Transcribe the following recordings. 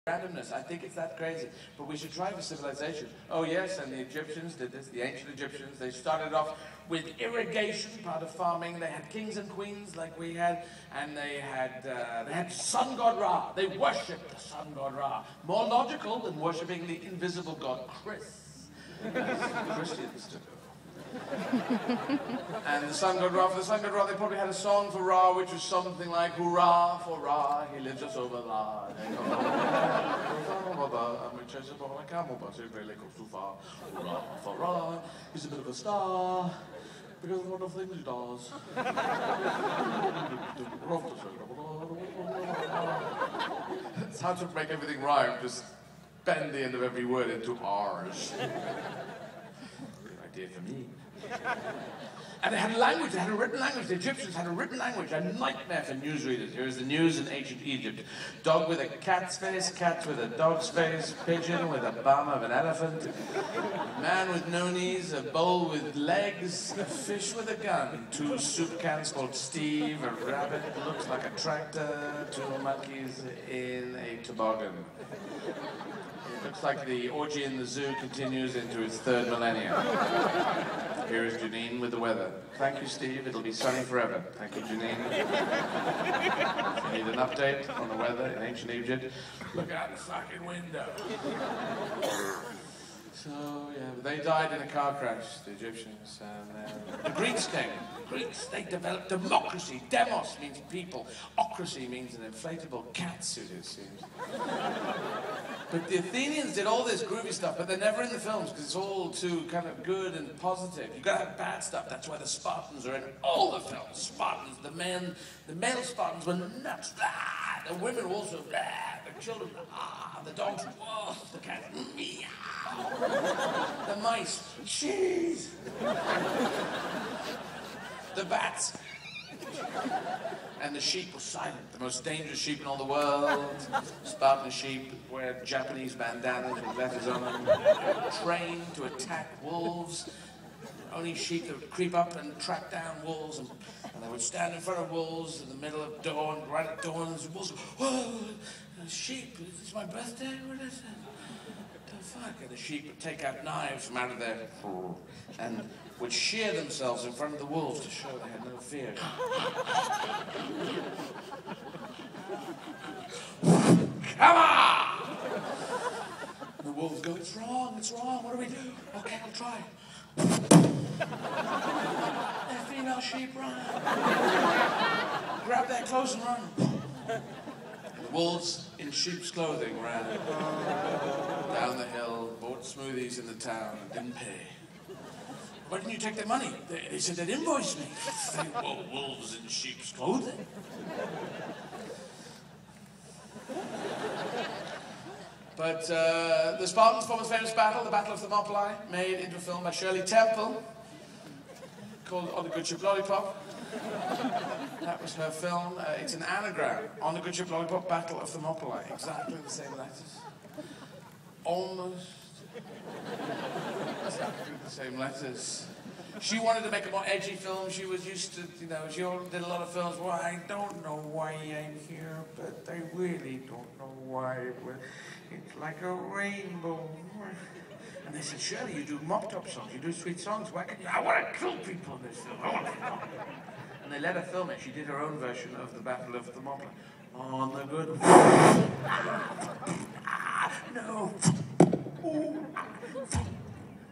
randomness. I think it's that crazy. But we should try for civilization. Oh yes, and the Egyptians did this. The ancient Egyptians, they started off with irrigation, part of farming. They had kings and queens like we had, and they had sun god Ra. They worshipped the sun god Ra. More logical than worshipping the invisible god Chris. Christians do. And the sun god Ra, for the sun god Ra, they probably had a song for Ra, which was something like, hurrah for Ra, he lives us over La. Hurrah for Ra, he's a bit of a star, because of the wonderful things he does. It's hard to make everything rhyme, just bend the end of every word into R's. Good idea for me. And they had a language, they had a written language. The Egyptians had a written language, a nightmare for newsreaders. Here is the news in ancient Egypt. Dog with a cat's face, cat with a dog's face, pigeon with a bum of an elephant, man with no knees, a bull with legs, a fish with a gun, 2 soup cans called Steve, a rabbit that looks like a tractor, 2 monkeys in a toboggan. Looks like the orgy in the zoo continues into its 3rd millennium. Here is Janine with the weather. Thank you, Steve. It'll be sunny forever. Thank you, Janine. If you need an update on the weather in ancient Egypt, look out the fucking window. So, yeah, they died in a car crash, the Egyptians, and the Greeks came. The Greeks, they developed democracy. Demos means people. Ocracy means an inflatable catsuit, it seems. But the Athenians did all this groovy stuff, but they're never in the films because it's all too kind of good and positive. You've got to have bad stuff. That's why the Spartans are in all the films. Spartans, the male Spartans were nuts. Ah, the women were also blah. The children, ah, the dogs, whoa, the cats, meow. The mice, cheese. The bats. And the sheep were silent, the most dangerous sheep in all the world. Spartan sheep wear Japanese bandanas with letters on them, trained to attack wolves. Only sheep that would creep up and track down wolves, and they would stand in front of wolves in the middle of dawn, right at dawn, and the wolves would, whoa, sheep, is this my birthday? What is it? The fuck? And the sheep would take out knives from out of their and would shear themselves in front of the wolves to show they had no fear. Come on! And the wolves go, it's wrong, what do we do? Okay, I'll try. And female sheep run. Grab their clothes and run. And the wolves in sheep's clothing ran down the hill, bought smoothies in the town, and didn't pay. Why didn't you take their money? They said they'd invoice me. They were wolves in sheep's clothing. But the Spartans fought a famous battle, the Battle of Thermopylae, made into a film by Shirley Temple, called On the Good Ship Lollipop. That was her film. It's an anagram. On the Good Ship Lollipop, Battle of Thermopylae. Exactly the same letters. Almost. Exactly the same letters. She wanted to make a more edgy film. She was used to, you know, she did a lot of films. Well, I don't know why I'm here, but I really don't know why. It's like a rainbow. And they said, Shirley, you do mop-top songs, you do sweet songs. Why can't you? I want to kill people in this film. I want to kill people. And they let her film it. She did her own version of the Battle of Thermopylae. On the good... No. Ooh.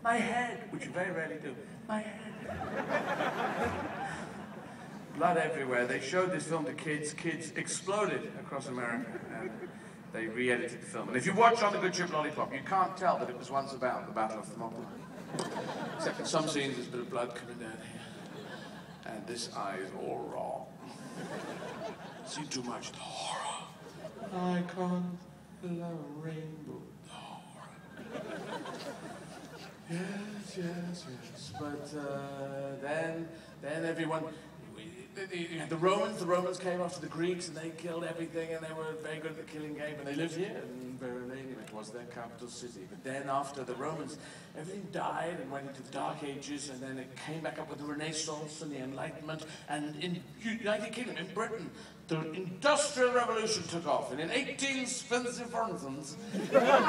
My head, which you very rarely do. My head. Blood everywhere. They showed this film to kids. Kids exploded across America. And they re-edited the film. And if you watch On the Good Ship Lollipop, you can't tell that it was once about the Battle of Thermopylae. Except in some scenes, there's a bit of blood coming down here. And this eye is all wrong. See too much horror. I can't love a rainbow. Yes. But then everyone, the Romans came after the Greeks and they killed everything and they were very good at the killing game and they lived here in Berlin. It was their capital city. But then after the Romans, everything died and went into the Dark Ages, and then it came back up with the Renaissance and the Enlightenment. And in United Kingdom, in Britain, the Industrial Revolution took off, and in 1854,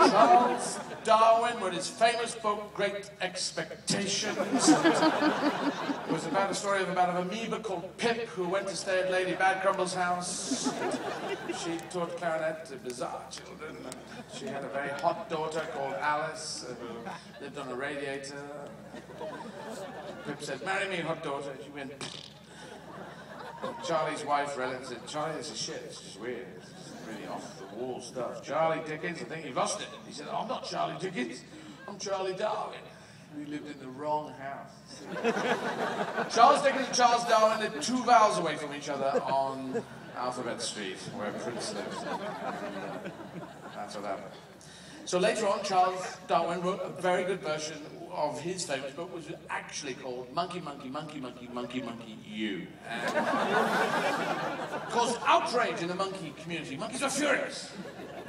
Charles Darwin wrote his famous book, Great Expectations. It was about a story about an amoeba called Pip, who went to stay at Lady Badcrumble's house. She taught clarinet to bizarre children. She had a very hot daughter called Alice, who lived on a radiator. Pip said, "Marry me, hot daughter." She went. Charlie's wife read it and said, "Charlie, this is shit. It's just weird. It's just really off-the-wall stuff. Charlie Dickens, I think you've lost it." He said, "I'm not Charlie Dickens. I'm Charlie Darwin." We lived in the wrong house. Charles Dickens and Charles Darwin lived 2 vowels away from each other on Alphabet Street, where Prince lives. That's what happened. So later on, Charles Darwin wrote a very good version of his famous book, which was actually called Monkey, Monkey, Monkey, Monkey, Monkey, Monkey, You. And caused outrage in the monkey community. Monkeys were furious.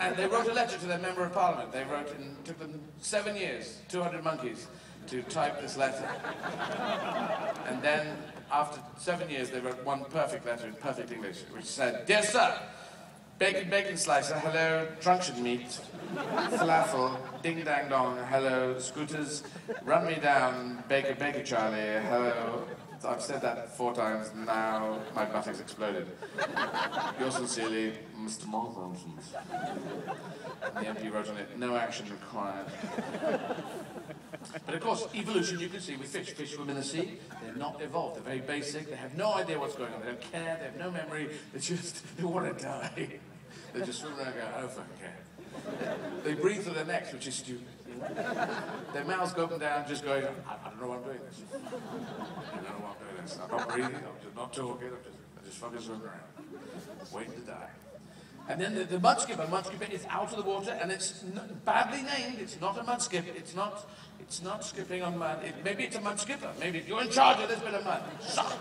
And they wrote a letter to their member of parliament. They wrote, and it took them 7 years, 200 monkeys, to type this letter. And then, after 7 years, they wrote one perfect letter in perfect English, which said, "Dear Sir, bacon, bacon slicer, hello, truncheon meat, falafel, ding dang dong, hello, scooters, run me down, baker, baker Charlie, hello." I've said that 4 times, now my buttocks exploded. "Yours sincerely, Mr. Marthansson." And the MP wrote on it, "No action required." But of course, evolution, you can see with fish. Fish swim in the sea, they're not evolved, they're very basic, they have no idea what's going on, they don't care, they have no memory, they want to die. They just swim around and go, "I don't fucking care." They breathe through their necks, which is stupid. Their mouths go up and down, just going, I don't know why I'm doing this. I don't know why I'm doing this. I'm not breathing, I'm just not talking, I'm just fucking swimming around, waiting to die. And then the mud skipper is out of the water, and it's badly named. It's not a mud skip. It's not skipping on mud. Maybe it's a mud skipper. Maybe you're in charge of this bit of mud. Suck.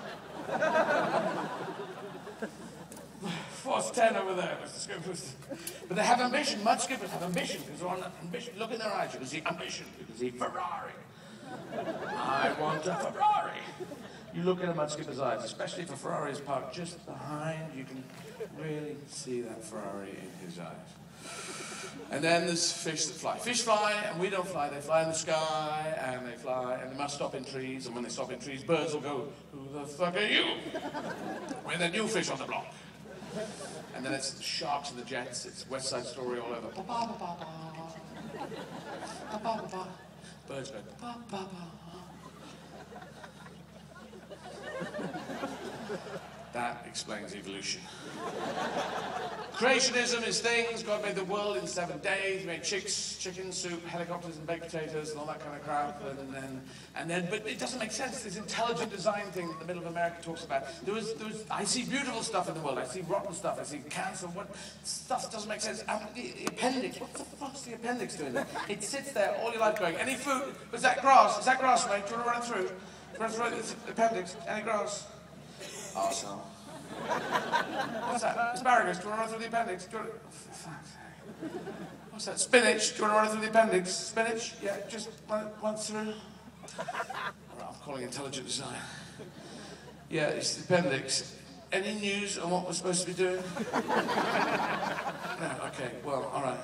Force 10 over there, Mr. Skippers. But they have ambition. Mud skippers have ambition. Because they're on ambition. Look in their eyes. You can see ambition. You can see Ferrari. I want a Ferrari. You look in a mud skipper's eyes, especially if a Ferrari is parked just behind, you can really see that Ferrari in his eyes. And then there's fish that fly. Fish fly, and we don't fly. They fly in the sky, and they fly, and they must stop in trees. And when they stop in trees, birds will go, "Who the fuck are you?" We're the new fish on the block. And then it's the sharks and the jets. It's West Side Story all over. Birds go, ba, ba, ba. That explains evolution. Creationism is things. God made the world in 7 days. He made chicks, chicken soup, helicopters and baked potatoes and all that kind of crap. But it doesn't make sense. This intelligent design thing that the middle of America talks about. I see beautiful stuff in the world. I see rotten stuff. I see cancer. What stuff doesn't make sense? The appendix. What the fuck's the appendix doing there? It sits there all your life going, "Any food? Was that grass? Is that grass, mate? Do you want to run it through? Run through the appendix. Any grass?" Arsehole. What's that? Asparagus. Do you want to run through the appendix? Do you want to... Oh, for fuck's sake. What's that? Spinach. Do you want to run it through the appendix? Spinach? Yeah, just run it through. I'm calling intelligent design. Yeah, it's the appendix. Any news on what we're supposed to be doing? No, okay, well, all right.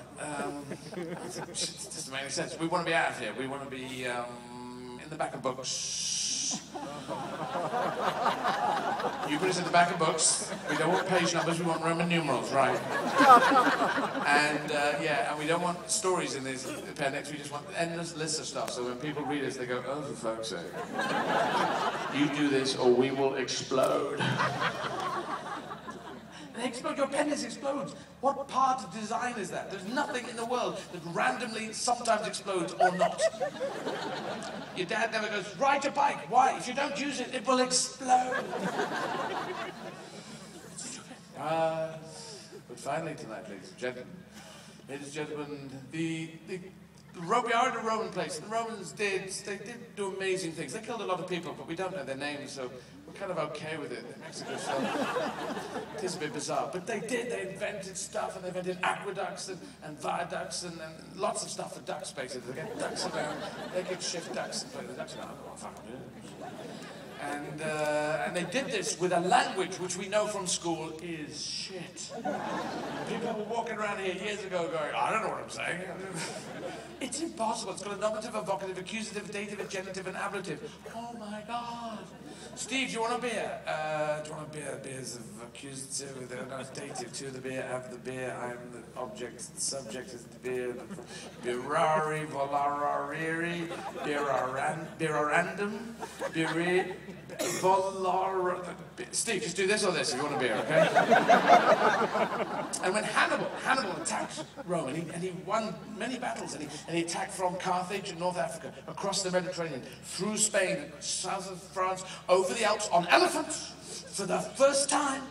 It doesn't make any sense. We want to be out of here. We want to be in the back of books. You put us in the back of books. We don't want page numbers, we want Roman numerals, right? And and we don't want stories in this appendix, we just want endless lists of stuff. So when people read us, they go, "Oh, for fuck's sake. You do this or we will explode." They explode, your appendix explodes. What part of design is that? There's nothing in the world that randomly sometimes explodes or not. Your dad never goes, "Ride a bike." Why? If you don't use it, it will explode. But finally tonight, ladies and gentlemen, we are in a Roman place. The Romans did do amazing things. They killed a lot of people, but we don't know their names, so we're kind of okay with it. Mexico, so it is a bit bizarre. But they invented stuff, and they invented aqueducts and viaducts and lots of stuff for ducks, basically. They get ducks around, they could shift ducks and play the ducks around. I don't know what fucking do. And they did this with a language which we know from school is shit. People were walking around here years ago going, I don't know what I'm saying. It's impossible. It's got a nominative, a vocative, accusative, dative, genitive, and ablative. Oh my God. Steve, do you want a beer? Do you want a beer? Beer's of accusative, dative to the beer, have the beer, I'm the object, the subject is the beer, beerari, volarari, beerorandum, beeri, volar... Steve, just do this or this if you want a beer, okay? And when Hannibal attacked Rome, and he won many battles, and he attacked from Carthage in North Africa, across the Mediterranean, through Spain, south of France, over the Alps on elephants, for the first time,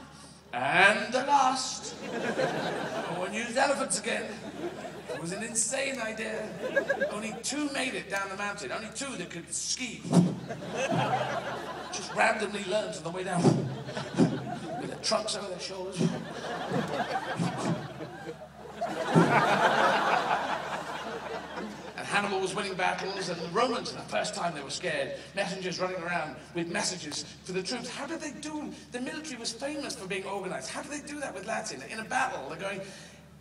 and the last. No one used elephants again. It was an insane idea. Only 2 made it down the mountain, only 2 that could ski. Just randomly learned on the way down, with their trunks over their shoulders. And Hannibal was winning battles, and the Romans, for the first time, they were scared. Messengers running around with messages to the troops. How did they do? The military was famous for being organized. How did they do that with Latin? In a battle, they're going,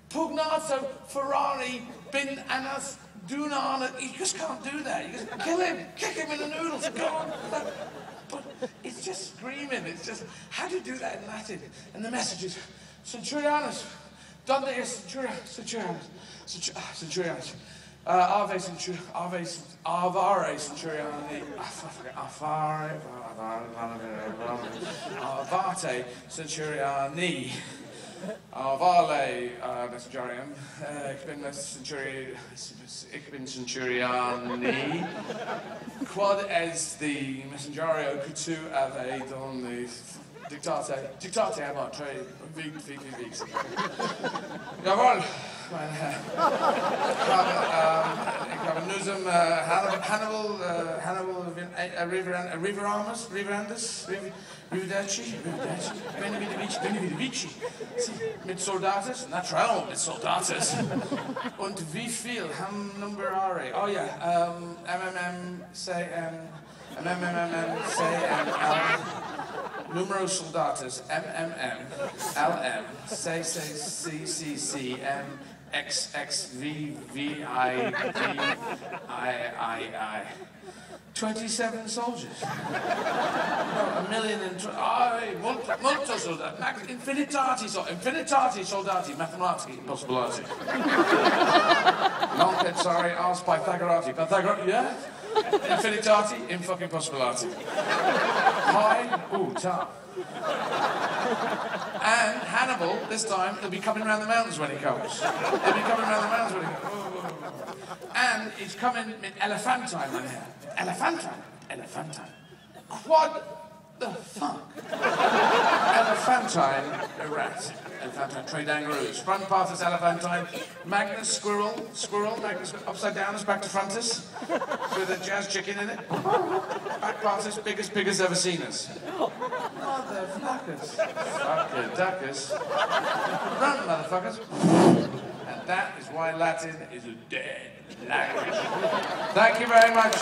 Pugnato Ferrari bin Anas Dunan. You just can't do that. You just kill him, kick him in the noodles, go on. But it's just screaming. It's just, how do you do that in Latin? And the messages, Centurianus, donde es Centurianus, Ave Centuriani, Avate Centuriani, Vale Messengerium, ich bin Centuriani, quod es the Messengerio cutu ave don the dictate about trade, weeks. Jawohl, mein Herr. Ich habe Nusum Hannibal Riverandus, Rivederci, Benevici, mit Soldates, natural mit Soldates. Und wie viel haben Numberare? Oh ja, MMM, say, Numero Soldates, MMM, LM, say, CCC, XXVVIVII. 27 soldiers. No, 1,000,000 molto soldati. Infinitati soldati, mathematici, impossibilati. Non pensare als Pythagorati. Yeah? Infinitati, in fucking possibility. High, ta. And Hannibal, this time, he'll be coming around the mountains when he comes. He'll be coming around the mountains when he comes. And he's coming in elephantine, man. Elephantine. Quad the fuck? Elephantine rat. Elephantine tridangarus. Front part is elephantine. Magnus squirrel. Magnus upside down is back to frontis. With a jazz chicken in it. Back part is biggest ever seen us. Motherfuckers. Fucking duckers. Run, motherfuckers. And that is why Latin is a dead language. Thank you very much.